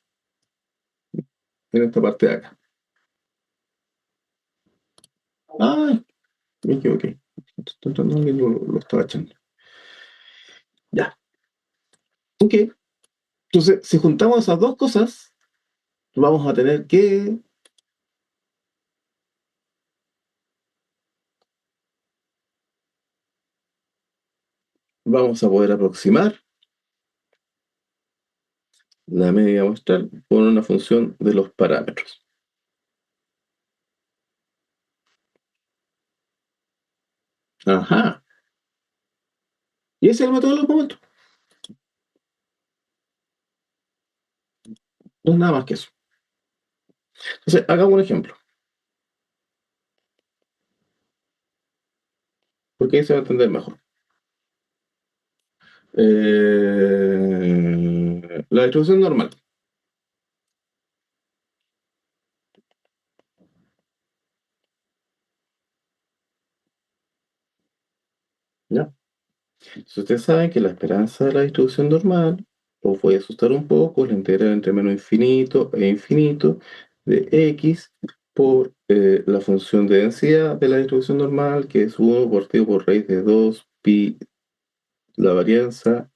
en esta parte de acá. Ah, me equivoqué. No, que yo lo estaba echando. Ya. Ok. Entonces, si juntamos esas dos cosas, vamos a tener que, vamos a poder aproximar la media muestral con una función de los parámetros. Ajá. Y ese es el método de los momentos. No es nada más que eso. Entonces, hagamos un ejemplo, porque ahí se va a entender mejor. La distribución normal, ¿ya? Si ustedes saben que la esperanza de la distribución normal, os voy a asustar un poco, la integral entre menos infinito e infinito de x por la función de densidad de la distribución normal, que es 1 partido por raíz de 2 pi la varianza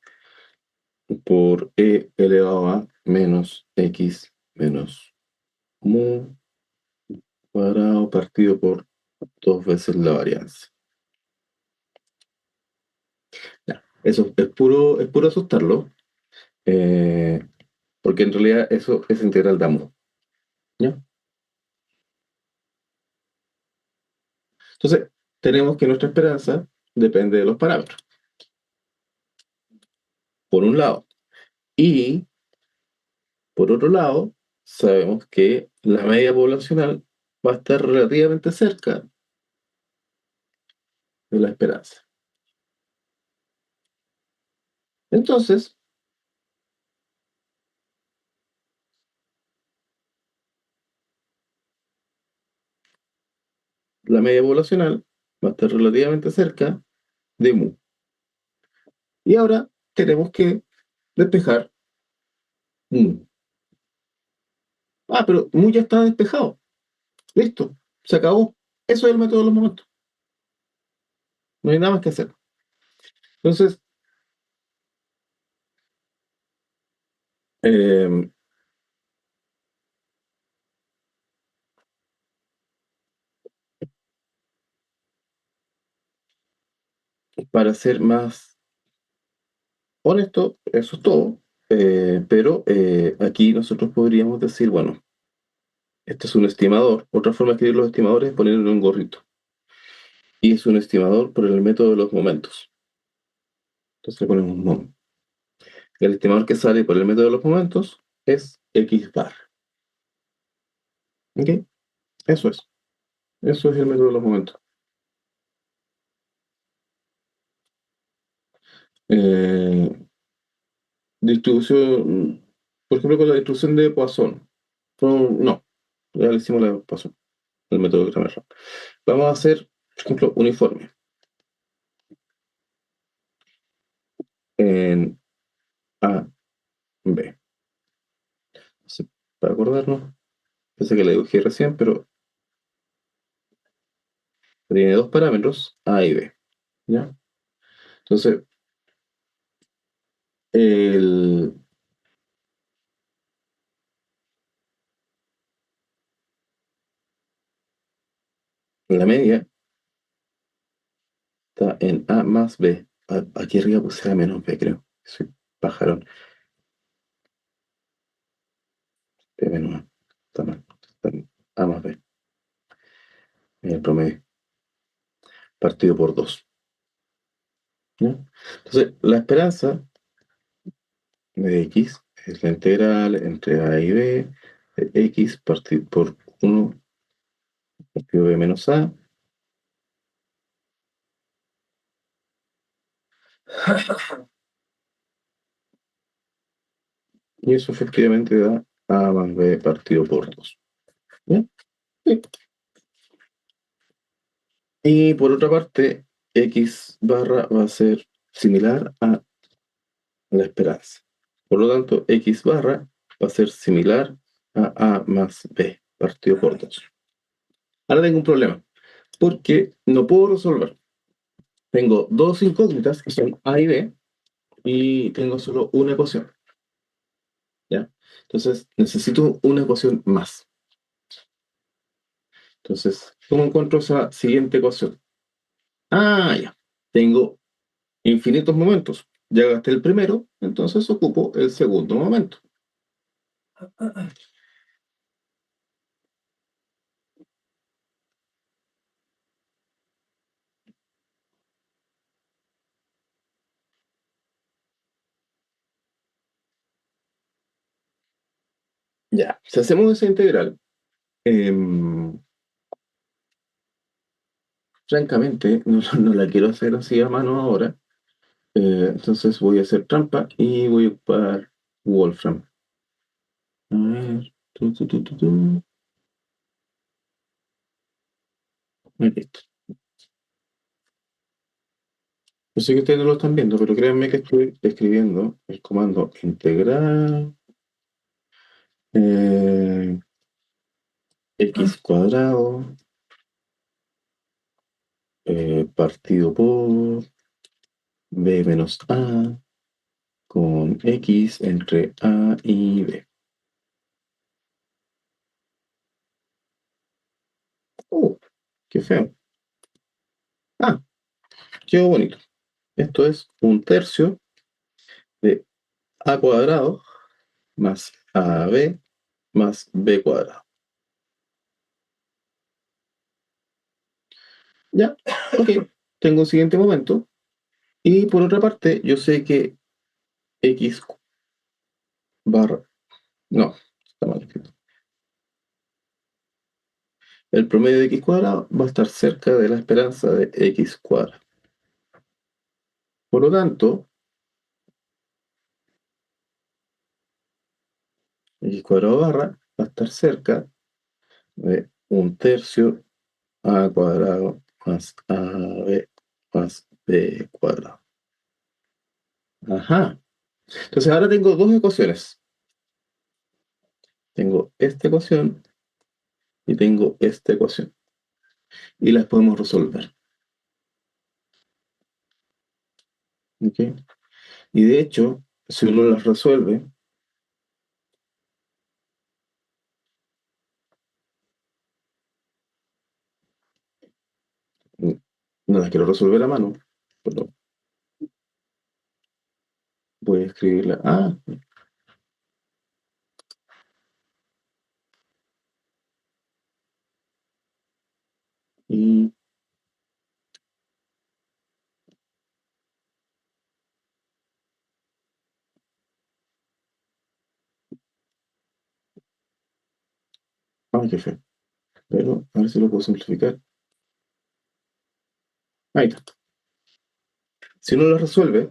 por e elevado a menos x menos mu cuadrado partido por dos veces la varianza. Ya, eso es puro asustarlo, eh, porque en realidad eso es integral de mu, ¿ya? Entonces, tenemos que nuestra esperanza depende de los parámetros, por un lado. Y, por otro lado, sabemos que la media poblacional va a estar relativamente cerca de la esperanza. Entonces, la media poblacional va a estar relativamente cerca de mu. Y ahora tenemos que despejar mu. Ah, pero mu ya está despejado. Listo, se acabó. Eso es el método de los momentos. No hay nada más que hacer. Entonces, eh, para ser más honesto, eso es todo. Pero aquí nosotros podríamos decir, bueno, este es un estimador. Otra forma de escribir los estimadores es ponerle un gorrito. Y es un estimador por el método de los momentos. Entonces le ponemos mom. El estimador que sale por el método de los momentos es X bar. ¿Ok? Eso es. Eso es el método de los momentos. Eh, distribución, por ejemplo, con la distribución de Poisson. No, ya le hicimos la de Poisson, el método de Cramer. Vamos a hacer, por ejemplo, uniforme. En A, B. Entonces, para acordarnos, pensé que la dibujé recién, pero tiene dos parámetros, A y B. ¿Ya? Entonces, el, la media está en A más B. Aquí arriba puse A menos B, creo. Soy pajarón. B menos A. Está mal. Está en A más B. En el promedio. partido por 2. Entonces, la esperanza de x es la integral entre a y b de x partido por 1 partido b menos a. Y eso efectivamente da a más b partido por 2. ¿Ya? Sí. Y por otra parte, x barra va a ser similar a la esperanza. Por lo tanto, x barra va a ser similar a más b partido por 2. Ahora tengo un problema, porque no puedo resolver. Tengo dos incógnitas que son a y b, y tengo solo una ecuación. ¿Ya? Entonces, necesito una ecuación más. Entonces, ¿cómo encuentro esa siguiente ecuación? Ah, ya. Tengo infinitos momentos. Ya gasté el primero, entonces ocupo el segundo momento. Ya. Si hacemos esa integral, francamente, no la quiero hacer así a mano ahora. Entonces voy a hacer trampa y voy a ocupar Wolfram. A ver. Tu. Listo. Yo sé que ustedes no lo están viendo, pero créanme que estoy escribiendo el comando integral eh, x cuadrado partido por b menos a con x entre a y b. ¡Oh, qué feo! Ah, quedó bonito. Esto es un tercio de a cuadrado más ab más b cuadrado. Ya, ok. Tengo un siguiente momento. Y por otra parte, yo sé que x barra... No, está mal escrito. El promedio de x cuadrado va a estar cerca de la esperanza de x cuadrado. Por lo tanto, x cuadrado barra va a estar cerca de un tercio a cuadrado más ab más b cuadrado. Ajá. Entonces ahora tengo dos ecuaciones. Tengo esta ecuación y tengo esta ecuación. Y las podemos resolver. ¿Ok? Y de hecho, si uno las resuelve, no las quiero resolver a mano, pero voy a escribirla. Ah, y ay, qué feo. Pero a ver si lo puedo simplificar. Ahí está. Si uno las resuelve,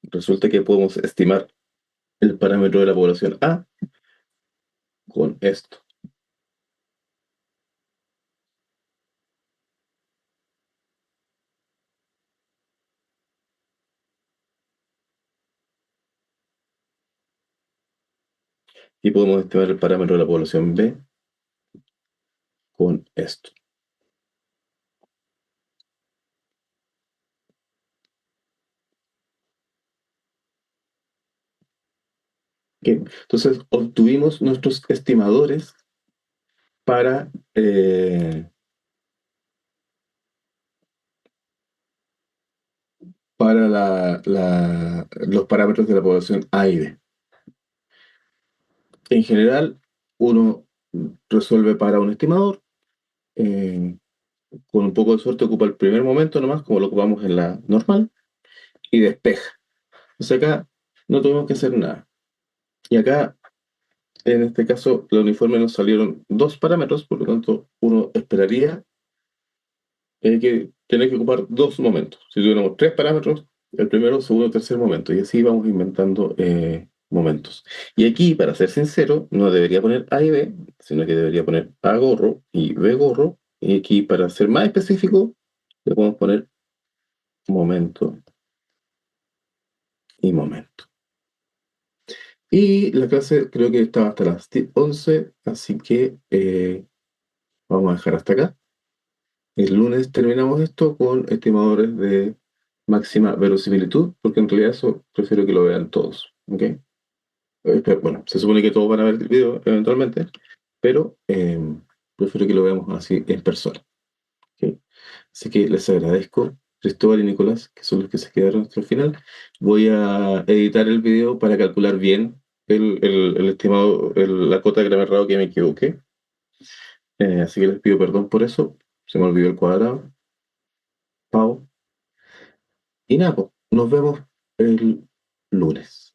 resulta que podemos estimar el parámetro de la población A con esto. Y podemos estimar el parámetro de la población B con esto. ¿Ok? Entonces, obtuvimos nuestros estimadores para, para los parámetros de la población A y B. En general, uno resuelve para un estimador. con un poco de suerte ocupa el primer momento nomás, como lo ocupamos en la normal, y despeja. O sea, acá no tuvimos que hacer nada. Y acá, en este caso, la uniforme nos salieron dos parámetros, por lo tanto, uno esperaría que tener que ocupar dos momentos. Si tuviéramos tres parámetros, el primero, segundo, tercer momento, y así vamos inventando momentos. Y aquí, para ser sincero, no debería poner A y B, sino que debería poner A gorro y B gorro. Y aquí, para ser más específico, le podemos poner momento y momento. Y la clase creo que estaba hasta las 11, así que vamos a dejar hasta acá. El lunes terminamos esto con estimadores de máxima verosimilitud, porque en realidad eso prefiero que lo vean todos. ¿Ok? Pero, bueno, se supone que todos van a ver el video eventualmente, pero prefiero que lo veamos así en persona. ¿Ok? Así que les agradezco, Cristóbal y Nicolás, que son los que se quedaron hasta el final. Voy a editar el video para calcular bien el estimado, la cota de gramo errado que me equivoqué. Así que les pido perdón por eso. Se me olvidó el cuadrado. Pau. Y nada, pues, nos vemos el lunes.